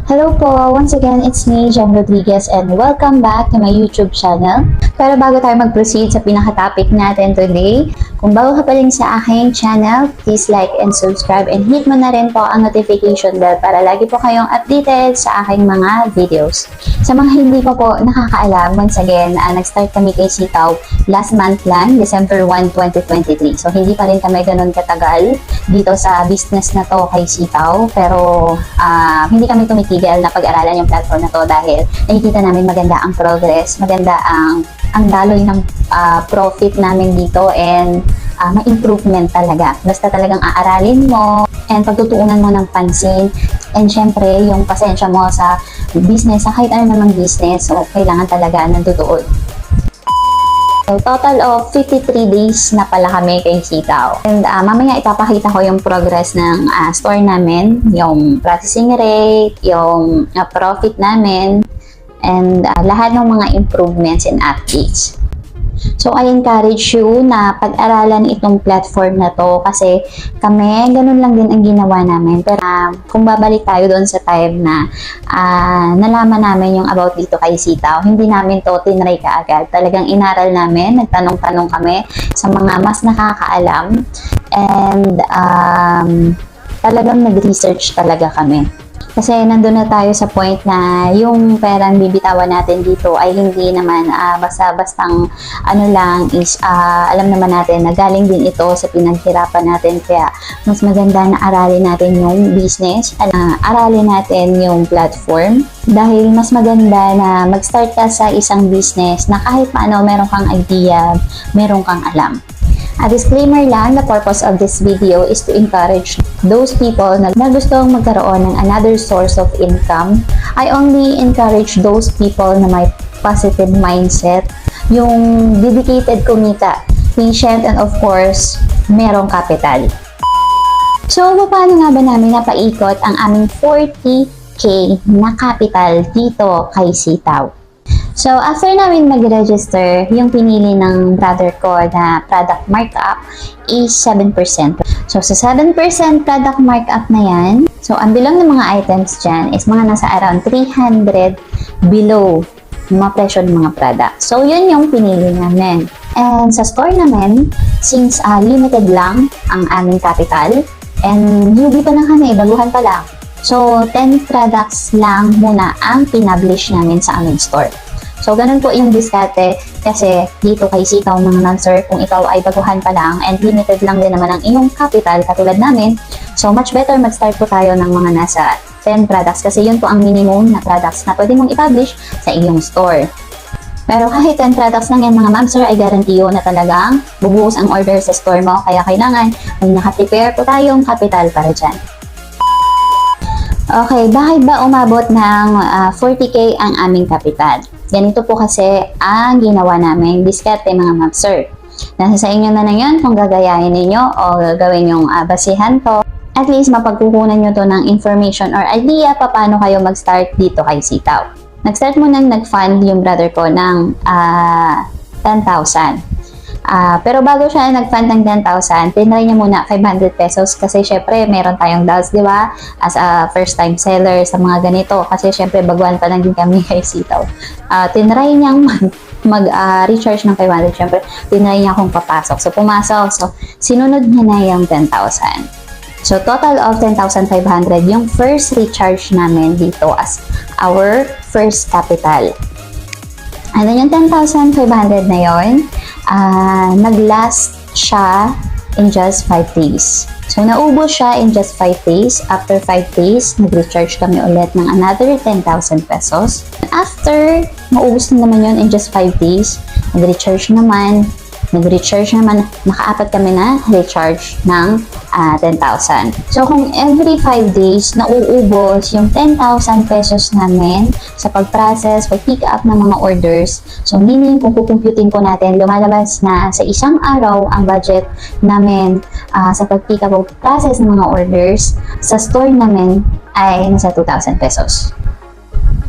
Hello po! Once again, it's me, Jen Rodriguez, and welcome back to my YouTube channel. Pero bago tayo mag-proceed sa pinaka-topic natin today, kung bago ka pa rin sa aking channel, please like and subscribe and hit mo na rin po ang notification bell para lagi po kayong updated sa aking mga videos. Sa mga hindi pa po nakakaalam, once again, nag-start kami kay Sitaw last month lang, December 1, 2023. So, hindi pa rin kami ganun katagal dito sa business na to kay Sitaw. Pero, hindi kami tumitigil na pag-aralan yung platform na to dahil nakikita namin maganda ang progress, maganda ang daloy ng profit namin dito and may improvement talaga. Basta talagang aaralin mo and pagtutuunan mo ng pansin and syempre yung pasensya mo sa business, sa kahit ano namang business, so kailangan talaga nandutuon. So, total of 53 days na pala kami kay Sitaw. And mamaya ipapakita ko yung progress ng store namin, yung processing rate, yung profit namin, and lahat ng mga improvements and updates. So, I encourage you na pag-aralan itong platform na to kasi kami, ganun lang din ang ginawa namin. Pero kung babalik tayo doon sa time na nalaman namin yung about dito kay Sitaw, hindi namin to tinry kaagad. Talagang inaral namin, nagtanong-tanong kami sa mga mas nakakaalam and talagang nag-research talaga kami. Kasi nandun na tayo sa point na yung perang bibitawan natin dito ay hindi naman basta-bastang ano lang is alam naman natin na galing din ito sa pinaghirapan natin. Kaya mas maganda na aralin natin yung business, aralin natin yung platform. Dahil mas maganda na mag-start ka sa isang business na kahit paano meron kang idea, meron kang alam. A disclaimer lang, the purpose of this video is to encourage those people na gustong magkaroon ng another source of income. I only encourage those people na may positive mindset, yung dedicated kumita, patient, and of course, merong capital. So, paano nga ba namin napaikot ang aming 40K na capital dito kay Sitaw? So, after namin mag-register, yung pinili ng brother ko na product markup is 7%. So, sa 7% product markup na yan, so, ang bilang ng mga items dyan is mga nasa around 300 below mga presyo ng mga product. So, yun yung pinili namin. And sa store namin, since limited lang ang aming capital, and newbie pa lang kami, baguhan pa lang. So, 10 products lang muna ang pinablish namin sa aming store. So, ganun po yung diskarte kasi dito kay Sitaw mga non-sir, kung ikaw ay baguhan pa lang and limited lang din naman ang iyong capital katulad namin, so much better mag-start po tayo ng mga nasa 10 products kasi yun po ang minimum na products na pwede mong i-publish sa iyong store. Pero kahit 10 products lang yan mga ma'am sir, ay guarantee na talagang bubuhos ang order sa store mo, kaya kailangan may naka-prepare po tayong capital para dyan. Okay, bakit ba umabot ng 40K ang aming capital? Ganito po kasi ang ginawa namin diskarte mga ma'am sir. Nasa sa inyo na yan kung gagayahin ninyo o gagawin yung basihan to. At least mapagkukunan nyo to ng information or idea pa paano kayo mag-start dito kay Sitaw. Nag-start muna nag-fund yung brother ko ng 10,000. Pero bago siya nag-fund ng 10,000, tinry niya muna 500 pesos kasi syempre meron tayong doubts, di ba? As a first-time seller sa mga ganito kasi syempre baguhan pa lang din kami kay Sitaw. Tinry niyang mag-recharge ng 500, syempre tinry niya akong papasok. So pumasok, so sinunod niya na yung 10,000. So total of 10,500 yung first recharge namin dito as our first capital. And then yung 10,500 na yon, nag-last siya in just 5 days. So, naubos siya in just 5 days. After 5 days, nag-recharge kami ulit ng another 10,000 pesos. After, maubos na naman yun in just 5 days, nag-recharge naman, naka-apat kami na recharge ng 10,000. So, kung every 5 days nauubos yung 10,000 pesos namin sa pag-process, pag-pick up ng mga orders, so meaning kung kukumputin ko natin, lumalabas na sa isang araw ang budget namin sa pag-pick up o process ng mga orders sa store namin ay nasa 2,000 pesos.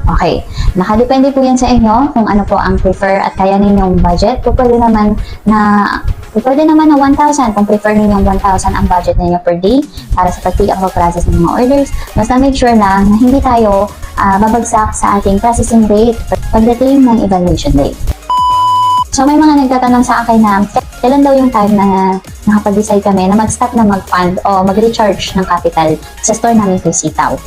Okay, nakadepende po yan sa inyo kung ano po ang prefer at kaya ninyong budget. Pwede naman na 1,000 kung prefer ninyong 1,000 ang budget ninyo per day para sa pag-pick up o process ng mga orders. Basta make sure lang na hindi tayo babagsak sa ating processing rate pagdating ng evaluation date. So may mga nagtatanong sa akin na kailan daw yung time na nakapag-decide kami na mag-stop na mag-fund o mag-recharge ng capital sa store namin kay Sitaw.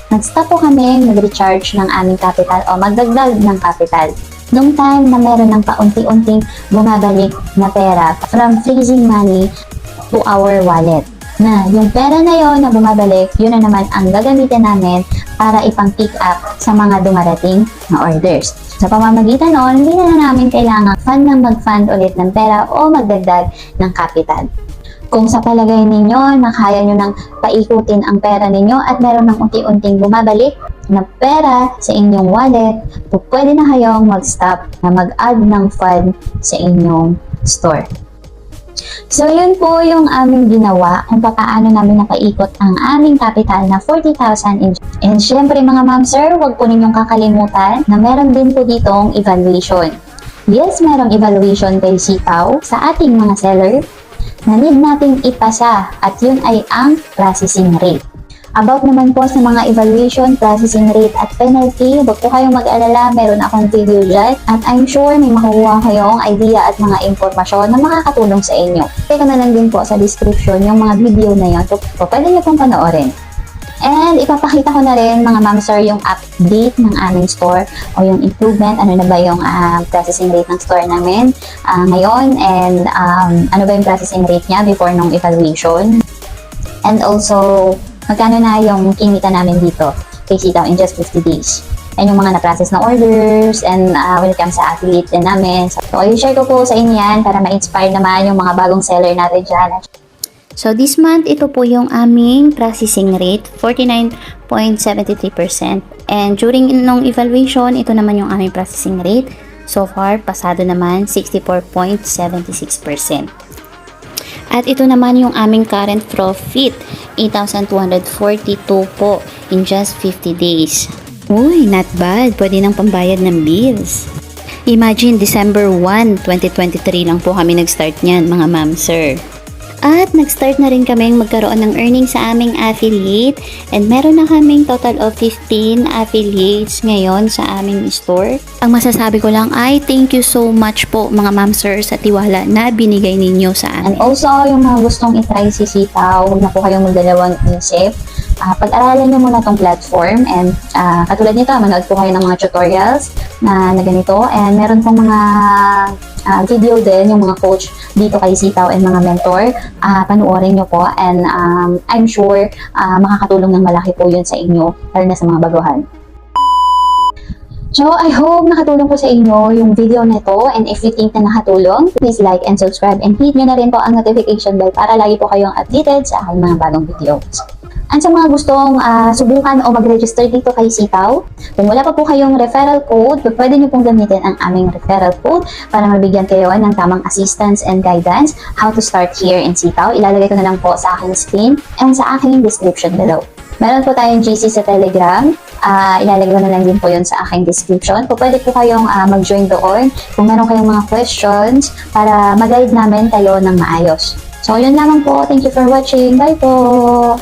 Nag-stop po kami mag-recharge ng aming capital o magdagdag ng capital nung time na meron ng paunti-unting bumabalik na pera from freezing money to our wallet. Na yung pera na yon na bumabalik, yun na naman ang gagamitin namin para ipang-pick up sa mga dumarating na orders. Sa pamamagitan noon, hindi na namin kailangan mag-fund ulit ng pera o magdagdag ng capital. Kung sa palagay ninyo na kaya nyo nang paikutin ang pera ninyo at meron ng unti-unting bumabalik na pera sa inyong wallet, pwede na kayong mag-stop na mag-add ng fund sa inyong store. So, yun po yung aming ginawa kung paano namin napaikot ang aming capital na 40,000. And syempre mga ma'am sir, huwag po ninyong kakalimutan na meron din po ditong evaluation. Yes, merong evaluation kay Sitaw sa ating mga seller na need nating ipasa at yun ay ang processing rate. About naman po sa mga evaluation, processing rate at penalty, huwag po kayong mag-alala, meron akong video dyan at I'm sure may makukuha kayong idea at mga impormasyon na makakatulong sa inyo. Teka na lang din po sa description yung mga video na yun, so pwede nyo pong panoorin. And ipapakita ko na rin mga ma'am sir yung update ng aming store o yung improvement, ano na ba yung processing rate ng store namin ngayon and ano ba yung processing rate niya before nung evaluation. And also, magkano na yung kinita namin dito kay Sitaw in just 50 days. And yung mga na-process na orders and when it comes sa affiliate din namin. So, i-share ko po sa inyo yan para ma-inspire naman yung mga bagong seller natin dyan. So, this month, ito po yung aming processing rate, 49.73%. And during nung evaluation, ito naman yung aming processing rate. So far, pasado naman, 64.76%. At ito naman yung aming current profit, 8,242 po in just 50 days. Uy, not bad. Pwede nang pambayad ng bills. Imagine, December 1, 2023 lang po kami nag-start niyan, mga ma'am, sir. At nag-start na rin kaming magkaroon ng earnings sa aming affiliate and meron na kaming total of 15 affiliates ngayon sa aming store. Ang masasabi ko lang ay thank you so much po mga ma'am sir sa tiwala na binigay ninyo sa amin. And also, yung mga gustong itry si Sitaw, huwag na po kayong magdalawang isip. Pag-aralan nyo muna tong platform and katulad nito, manood po kayo ng mga tutorials na ganito and meron pong mga video din, yung mga coach dito kay Sitaw and mga mentor, panuorin nyo po and I'm sure makakatulong ng malaki po yun sa inyo, lalo na sa mga baguhan. So, I hope nakatulong po sa inyo yung video na ito and if you think na nakatulong, please like and subscribe and hit nyo na rin po ang notification bell para lagi po kayong updated sa aking mga bagong videos. And sa mga gustong subukan o mag-register dito kay Sitaw, kung wala pa po kayong referral code, pwede nyo pong gamitin ang aming referral code para mabigyan kayo ng tamang assistance and guidance how to start here in Sitaw. Ilalagay ko na lang po sa aking screen and sa aking description below. Meron po tayong GC sa Telegram. Ilalagay ko na lang din po yun sa aking description. So, pwede po kayong mag-join doon kung meron kayong mga questions para mag-guide namin kayo ng maayos. So, yun lamang po. Thank you for watching. Bye po!